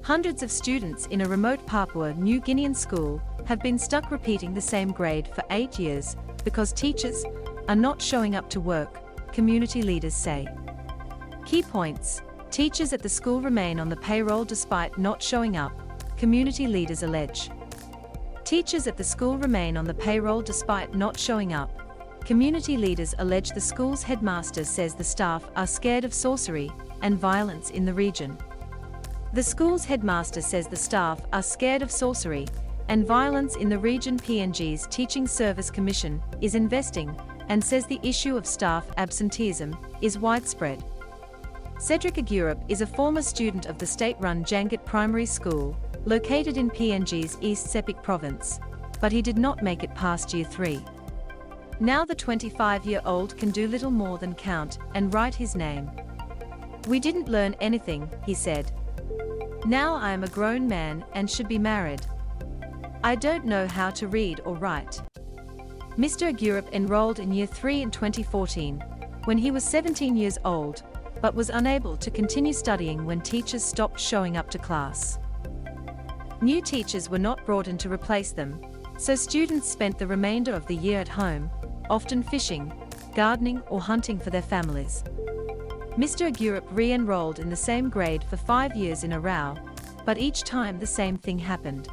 Hundreds of students in a remote Papua New Guinean school have been stuck repeating the same grade for 8 years because teachers are not showing up to work, community leaders say. Key points: teachers at the school remain on the payroll despite not showing up, community leaders allege. Teachers at the school remain on the payroll despite not showing up. Community leaders allege the school's headmaster says the staff are scared of sorcery and violence in the region. The school's headmaster says the staff are scared of sorcery and violence in the region. PNG's Teaching Service Commission is investing and says the issue of staff absenteeism is widespread. Cedric Aguirre is a former student of the state-run Jangat Primary School, located in PNG's East Sepik province, but he did not make it past Year 3. Now the 25-year-old can do little more than count and write his name. "We didn't learn anything," he said. "Now I am a grown man and should be married. I don't know how to read or write." Mr. Aguirre enrolled in Year 3 in 2014, when he was 17 years old, but was unable to continue studying when teachers stopped showing up to class. New teachers were not brought in to replace them, so students spent the remainder of the year at home, often fishing, gardening or hunting for their families. Mr. Aguirre re-enrolled in the same grade for 5 years in a row, but each time the same thing happened.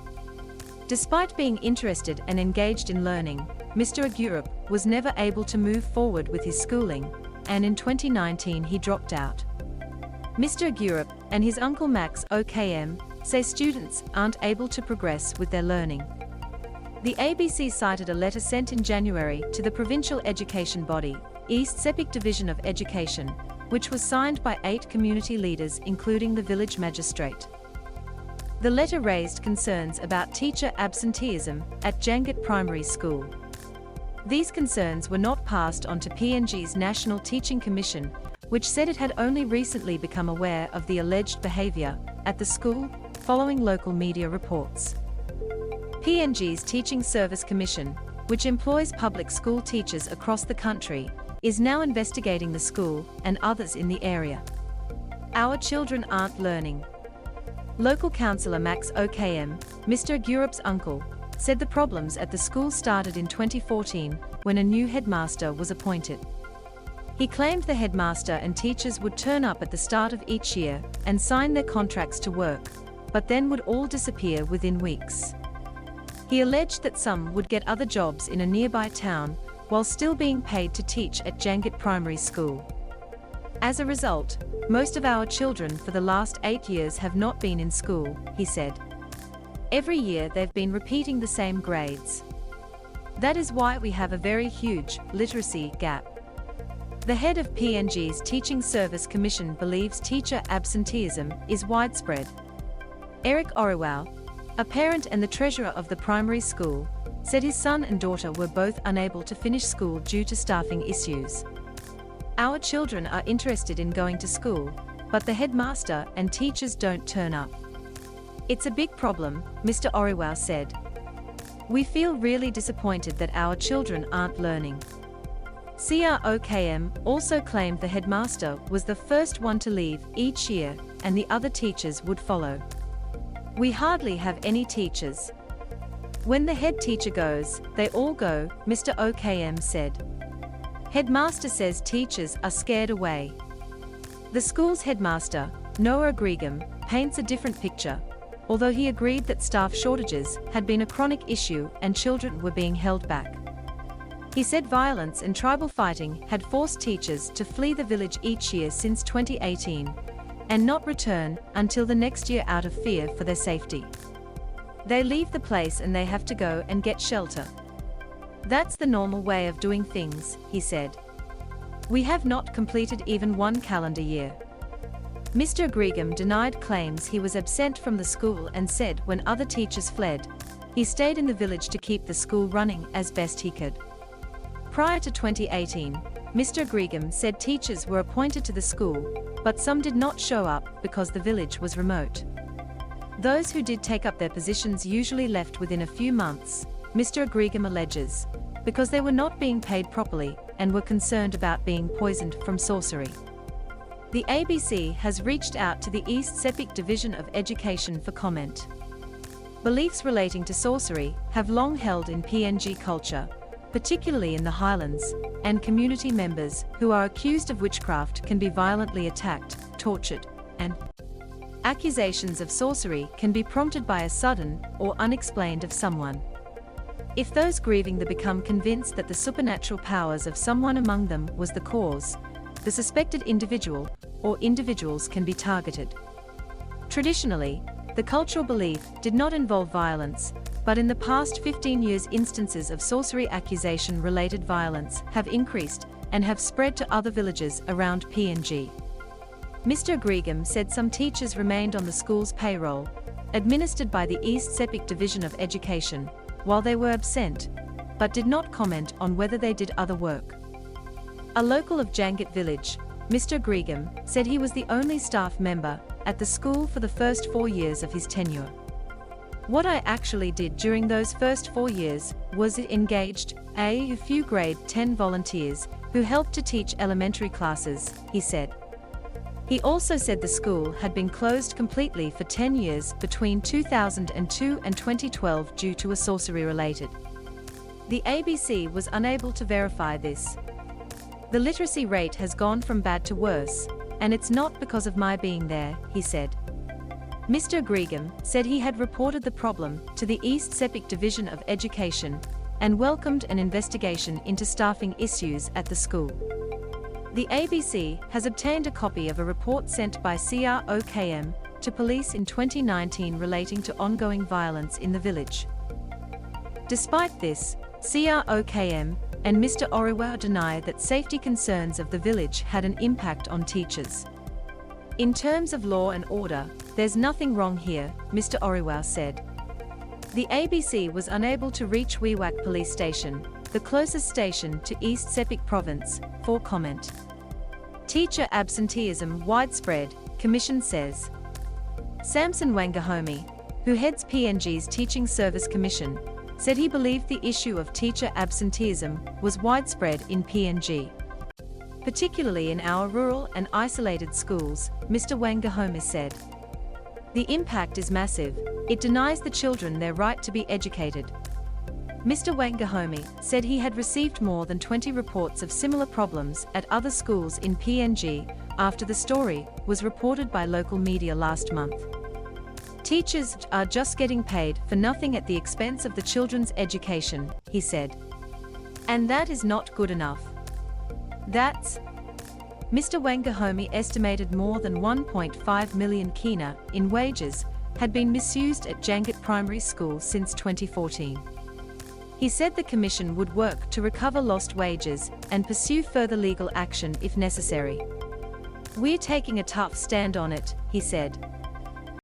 Despite being interested and engaged in learning, Mr. Aguirre was never able to move forward with his schooling, and in 2019 he dropped out. Mr. Aguirre and his uncle Max OKM say students aren't able to progress with their learning. The ABC cited a letter sent in January to the provincial education body, East Sepik Division of Education, which was signed by 8 community leaders including the village magistrate. The letter raised concerns about teacher absenteeism at Jangat Primary School. These concerns were not passed on to PNG's National Teaching Commission, which said it had only recently become aware of the alleged behavior at the school, following local media reports. PNG's Teaching Service Commission, which employs public school teachers across the country, is now investigating the school and others in the area. "Our children aren't learning." Local councillor Max OKM, Mr. Aguirre's uncle, said the problems at the school started in 2014 when a new headmaster was appointed. He claimed the headmaster and teachers would turn up at the start of each year and sign their contracts to work, but then would all disappear within weeks. He alleged that some would get other jobs in a nearby town while still being paid to teach at Jangat Primary School. "As a result, most of our children for the last 8 years have not been in school," he said. "Every year they've been repeating the same grades. That is why we have a very huge literacy gap." The head of PNG's Teaching Service Commission believes teacher absenteeism is widespread. Eric Oriwal, a parent and the treasurer of the primary school, said his son and daughter were both unable to finish school due to staffing issues. "Our children are interested in going to school, but the headmaster and teachers don't turn up. It's a big problem," Mr. Oriwal said. "We feel really disappointed that our children aren't learning." CROKM also claimed the headmaster was the first one to leave each year and the other teachers would follow. "We hardly have any teachers. When the head teacher goes, they all go," Mr. OKM said. Headmaster says teachers are scared away. The school's headmaster, Noah Agregum, paints a different picture, although he agreed that staff shortages had been a chronic issue and children were being held back. He said violence and tribal fighting had forced teachers to flee the village each year since 2018 and not return until the next year out of fear for their safety. They leave the place and they have to go and get shelter. "That's the normal way of doing things," he said. "We have not completed even one calendar year." Mr. Agregum denied claims he was absent from the school and said when other teachers fled, he stayed in the village to keep the school running as best he could. Prior to 2018, Mr. Agregum said teachers were appointed to the school, but some did not show up because the village was remote. Those who did take up their positions usually left within a few months, Mr. Agregum alleges, because they were not being paid properly and were concerned about being poisoned from sorcery. The ABC has reached out to the East Sepik Division of Education for comment. Beliefs relating to sorcery have long held in PNG culture, particularly in the highlands, and community members who are accused of witchcraft can be violently attacked, tortured, and accusations of sorcery can be prompted by a sudden or unexplained of someone. If those grieving become convinced that the supernatural powers of someone among them was the cause, the suspected individual or individuals can be targeted. Traditionally, the cultural belief did not involve violence, but in the past 15 years instances of sorcery accusation-related violence have increased and have spread to other villages around PNG. Mr. Gregum said some teachers remained on the school's payroll, administered by the East Sepik Division of Education, while they were absent, but did not comment on whether they did other work. A local of Jangat village, Mr. Gregum, said he was the only staff member at the school for the first 4 years of his tenure. What I actually did during those first 4 years was engaged a few grade 10 volunteers who helped to teach elementary classes, he said. He also said the school had been closed completely for 10 years between 2002 and 2012 due to a sorcery-related. The ABC was unable to verify this. The literacy rate has gone from bad to worse, and it's not because of my being there, he said. Mr. Gregum said he had reported the problem to the East Sepik Division of Education and welcomed an investigation into staffing issues at the school. The ABC has obtained a copy of a report sent by CROKM to police in 2019 relating to ongoing violence in the village. Despite this, CROKM and Mr. Oriwa deny that safety concerns of the village had an impact on teachers. In terms of law and order, there's nothing wrong here, Mr. Oriwa said. The ABC was unable to reach Wewak Police Station, the closest station to East Sepik Province, for comment. Teacher absenteeism widespread, Commission says. Samson Wangahomi, who heads PNG's Teaching Service Commission, said he believed the issue of teacher absenteeism was widespread in PNG. Particularly in our rural and isolated schools, Mr. Wangahomi said. The impact is massive, it denies the children their right to be educated. Mr. Wangahomi said he had received more than 20 reports of similar problems at other schools in PNG after the story was reported by local media last month. Teachers are just getting paid for nothing at the expense of the children's education, he said. And that is not good enough. That's Mr. Wangahomi estimated more than 1.5 million kina in wages had been misused at Jangat Primary School since 2014. He said the Commission would work to recover lost wages and pursue further legal action if necessary. We're taking a tough stand on it, he said.